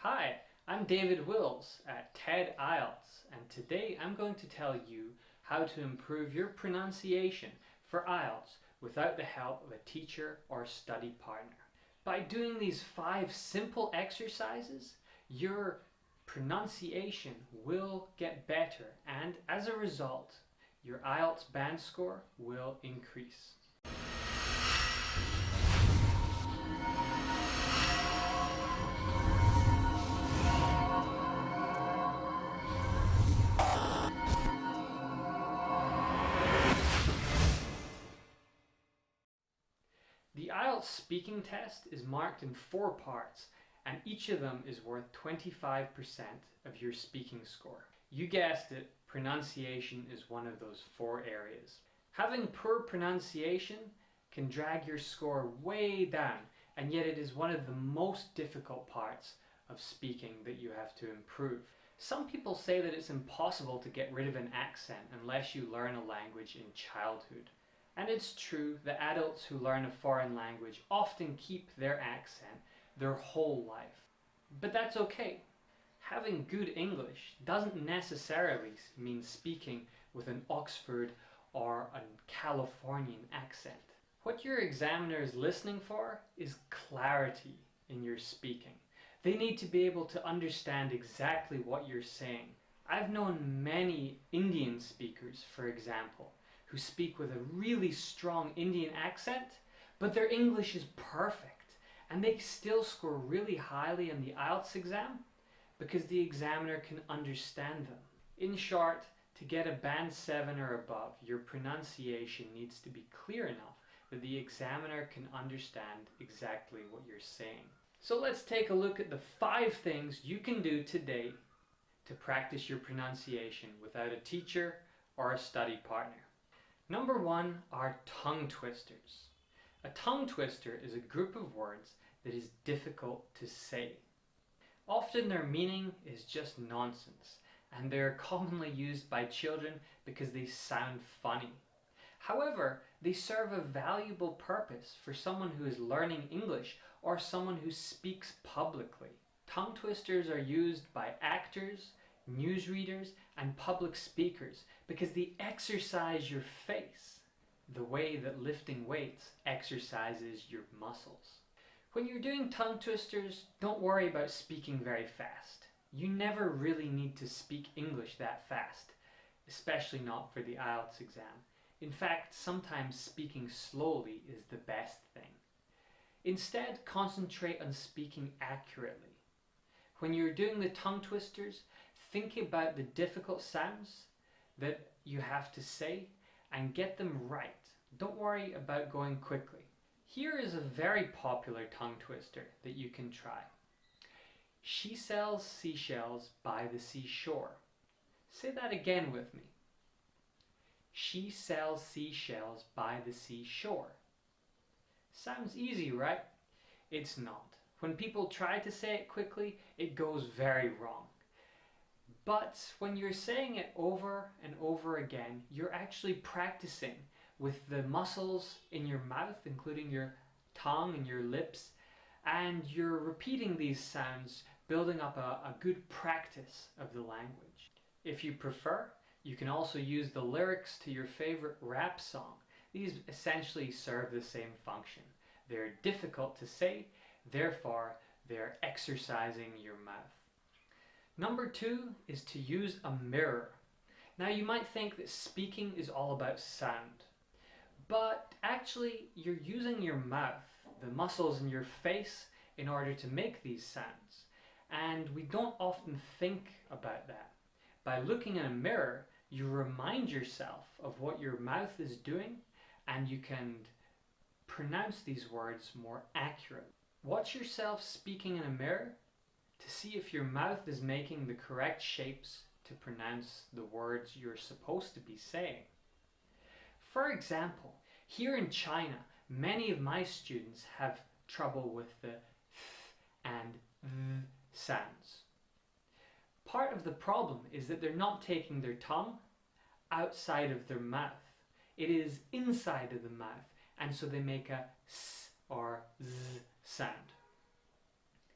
Hi, I'm David Wills at TED-IELTS, and today I'm going to tell you how to improve your pronunciation for IELTS without the help of a teacher or study partner. By doing these 5 simple exercises, your pronunciation will get better, and as a result, your IELTS band score will increase. The IELTS speaking test is marked in 4 parts, and each of them is worth 25% of your speaking score. You guessed it, pronunciation is one of those 4 areas. Having poor pronunciation can drag your score way down, and yet it is one of the most difficult parts of speaking that you have to improve. Some people say that it's impossible to get rid of an accent unless you learn a language in childhood. And it's true that adults who learn a foreign language often keep their accent their whole life. But that's okay. Having good English doesn't necessarily mean speaking with an Oxford or a Californian accent. What your examiner is listening for is clarity in your speaking. They need to be able to understand exactly what you're saying. I've known many Indian speakers, for example, who speak with a really strong Indian accent, but their English is perfect, and they still score really highly on the IELTS exam because the examiner can understand them. In short, to get a band 7 or above, your pronunciation needs to be clear enough that the examiner can understand exactly what you're saying. So let's take a look at the 5 things you can do today to practice your pronunciation without a teacher or a study partner. Number 1 are tongue twisters. A tongue twister is a group of words that is difficult to say. Often their meaning is just nonsense, and they are commonly used by children because they sound funny. However, they serve a valuable purpose for someone who is learning English or someone who speaks publicly. Tongue twisters are used by actors, newsreaders, and public speakers because they exercise your face the way that lifting weights exercises your muscles. When you're doing tongue twisters, don't worry about speaking very fast. You never really need to speak English that fast, especially not for the IELTS exam. In fact, sometimes speaking slowly is the best thing. Instead, concentrate on speaking accurately. When you're doing the tongue twisters, think about the difficult sounds that you have to say and get them right. Don't worry about going quickly. Here is a very popular tongue twister that you can try. She sells seashells by the seashore. Say that again with me. She sells seashells by the seashore. Sounds easy, right? It's not. When people try to say it quickly, it goes very wrong. But when you're saying it over and over again, you're actually practicing with the muscles in your mouth, including your tongue and your lips, and you're repeating these sounds, building up a good practice of the language. If you prefer, you can also use the lyrics to your favorite rap song. These essentially serve the same function. They're difficult to say, therefore they're exercising your mouth. Number 2 is to use a mirror. Now you might think that speaking is all about sound, but actually you're using your mouth, the muscles in your face, in order to make these sounds. And we don't often think about that. By looking in a mirror, you remind yourself of what your mouth is doing, and you can pronounce these words more accurately. Watch yourself speaking in a mirror to see if your mouth is making the correct shapes to pronounce the words you're supposed to be saying. For example, here in China, many of my students have trouble with the th and th sounds. Part of the problem is that they're not taking their tongue outside of their mouth. It is inside of the mouth, and so they make a s or z sound.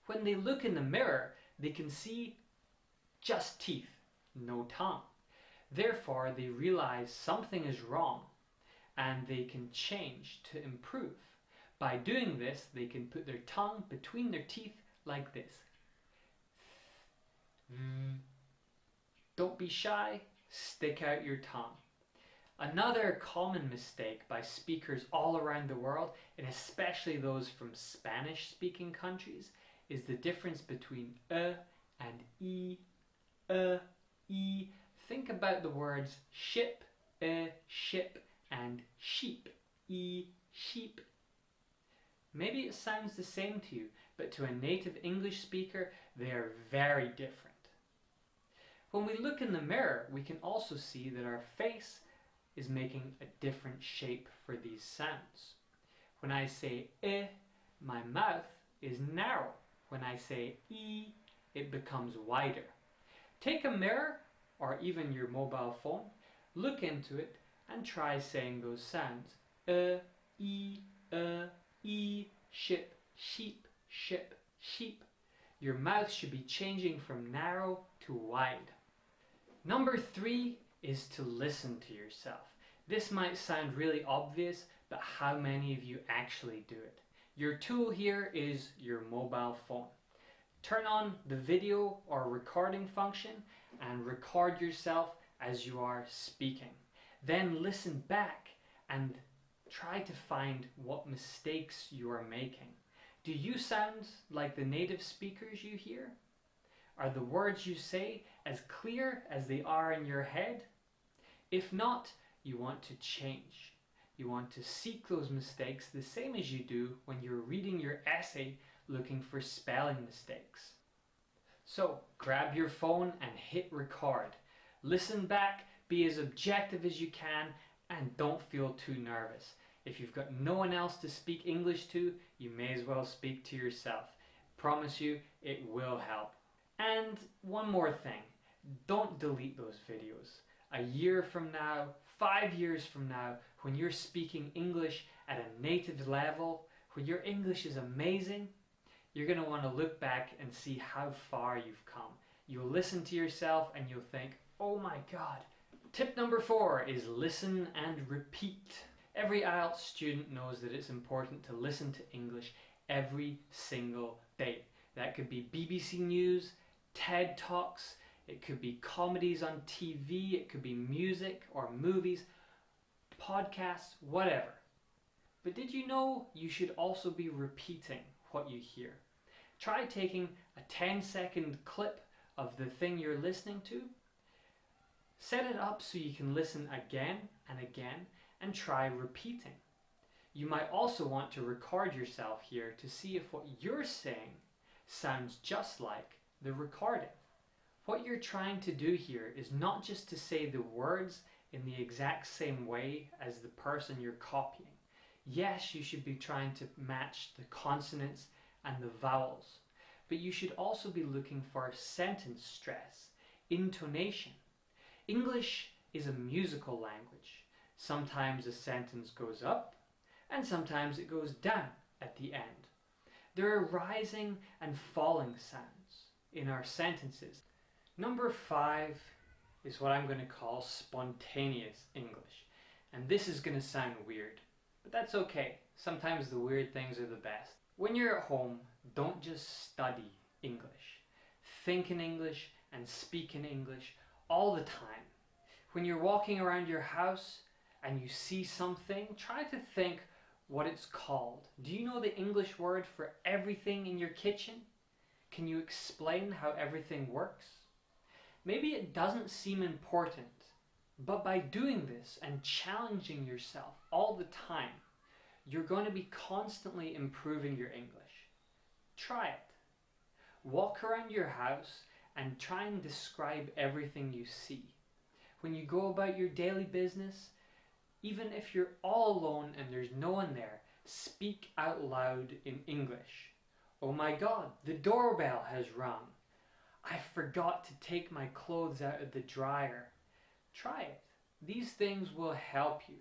When they look in the mirror, They can see just teeth, no tongue. Therefore, they realize something is wrong and they can change to improve. By doing this, they can put their tongue between their teeth like this. Don't be shy, stick out your tongue. Another common mistake by speakers all around the world, and especially those from Spanish-speaking countries, is the difference between and e, e. Think about the words ship, ship, and sheep, sheep. Maybe it sounds the same to you, but to a native English speaker, they are very different. When we look in the mirror, we can also see that our face is making a different shape for these sounds. When I say my mouth is narrow. When I say e, it becomes wider. Take a mirror, or even your mobile phone, look into it, and try saying those sounds. E, ship, sheep, ship, sheep. Your mouth should be changing from narrow to wide. Number 3 is to listen to yourself. This might sound really obvious, but how many of you actually do it? Your tool here is your mobile phone. Turn on the video or recording function and record yourself as you are speaking. Then listen back and try to find what mistakes you are making. Do you sound like the native speakers you hear? Are the words you say as clear as they are in your head? If not, you want to change. You want to seek those mistakes the same as you do when you're reading your essay looking for spelling mistakes. So grab your phone and hit record. Listen back, be as objective as you can, and don't feel too nervous. If you've got no one else to speak English to, you may as well speak to yourself. Promise you, it will help. And one more thing, don't delete those videos. A year from now, 5 years from now, when you're speaking English at a native level, when your English is amazing, you're going to want to look back and see how far you've come. You'll listen to yourself and you'll think, oh my God. Tip number 4 is listen and repeat. Every IELTS student knows that it's important to listen to English every single day. That could be BBC News, TED Talks, it could be comedies on TV, it could be music or movies, podcasts, whatever. But did you know you should also be repeating what you hear? Try taking a 10-second clip of the thing you're listening to, set it up so you can listen again and again, and try repeating. You might also want to record yourself here to see if what you're saying sounds just like the recording. What you're trying to do here is not just to say the words in the exact same way as the person you're copying. Yes, you should be trying to match the consonants and the vowels, but you should also be looking for sentence stress, intonation. English is a musical language. Sometimes a sentence goes up and sometimes it goes down at the end. There are rising and falling sounds in our sentences. Number 5 is what I'm going to call spontaneous English. And this is going to sound weird, but that's okay. Sometimes the weird things are the best. When you're at home, don't just study English. Think in English and speak in English all the time. When you're walking around your house and you see something, try to think what it's called. Do you know the English word for everything in your kitchen? Can you explain how everything works? Maybe it doesn't seem important, but by doing this and challenging yourself all the time, you're going to be constantly improving your English. Try it. Walk around your house and try and describe everything you see. When you go about your daily business, even if you're all alone and there's no one there, speak out loud in English. Oh my God, the doorbell has rung. I forgot to take my clothes out of the dryer. Try it. These things will help you.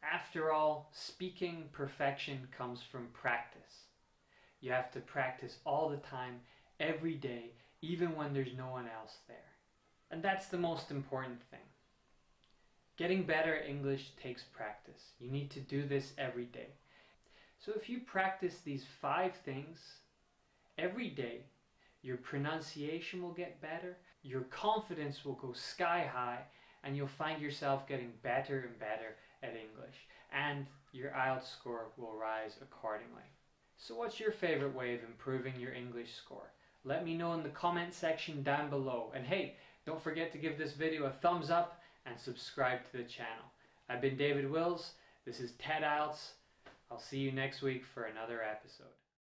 After all, speaking perfection comes from practice. You have to practice all the time, every day, even when there's no one else there. And that's the most important thing. Getting better at English takes practice. You need to do this every day. So if you practice these 5 things every day, your pronunciation will get better, your confidence will go sky high, and you'll find yourself getting better and better at English. And your IELTS score will rise accordingly. So what's your favorite way of improving your English score? Let me know in the comment section down below. And hey, don't forget to give this video a thumbs up and subscribe to the channel. I've been David Wills. This is TED-IELTS. I'll see you next week for another episode.